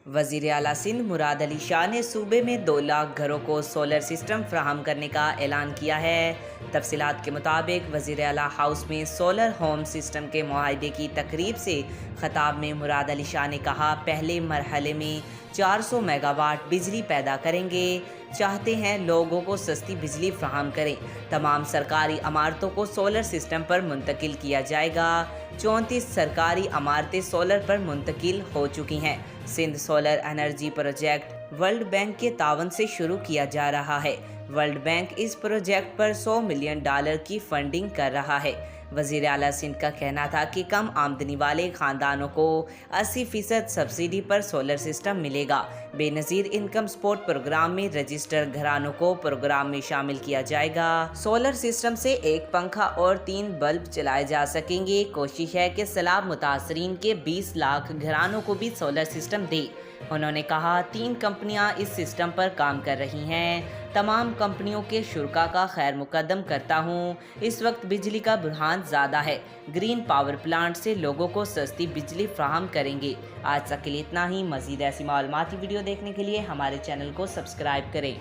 وزیر اعلیٰ سندھ مراد علی شاہ نے صوبے میں 2 لاکھ گھروں کو سولر سسٹم فراہم کرنے کا اعلان کیا ہے۔ تفصیلات کے مطابق وزیر اعلیٰ ہاؤس میں سولر ہوم سسٹم کے معاہدے کی تقریب سے خطاب میں مراد علی شاہ نے کہا، پہلے مرحلے میں 400 میگا واٹ بجلی پیدا کریں گے، چاہتے ہیں لوگوں کو سستی بجلی فراہم کریں۔ تمام سرکاری عمارتوں کو سولر سسٹم پر منتقل کیا جائے گا۔ 34 سرکاری عمارتیں سولر پر منتقل ہو چکی ہیں۔ Sindh solar energy project world bank کے تعاون سے شروع کیا جا رہا ہے۔ ورلڈ بینک اس پروجیکٹ پر $100 ملین کی فنڈنگ کر رہا ہے۔ وزیر اعلیٰ سندھ کا کہنا تھا کہ کم آمدنی والے خاندانوں کو 80% سبسڈی پر سولر سسٹم ملے گا۔ بے نظیر انکم سپورٹ پروگرام میں رجسٹر گھرانوں کو پروگرام میں شامل کیا جائے گا۔ سولر سسٹم سے 1 پنکھا اور 3 بلب چلائے جا سکیں گے۔ کوشش ہے کہ سیلاب متاثرین کے 20 لاکھ گھرانوں کو بھی سولر سسٹم دے۔ انہوں نے کہا، 3 کمپنیاں اس سسٹم پر کام کر رہی ہیں۔ تمام کمپنیوں کے شرکاء کا خیر مقدم کرتا ہوں۔ اس وقت بجلی کا بحران زیادہ ہے۔ گرین پاور پلانٹ سے لوگوں کو سستی بجلی فراہم کریں گے۔ آج تک کے لیے اتنا ہی۔ مزید ایسی معلوماتی ویڈیو دیکھنے کے لیے ہمارے چینل کو سبسکرائب کریں۔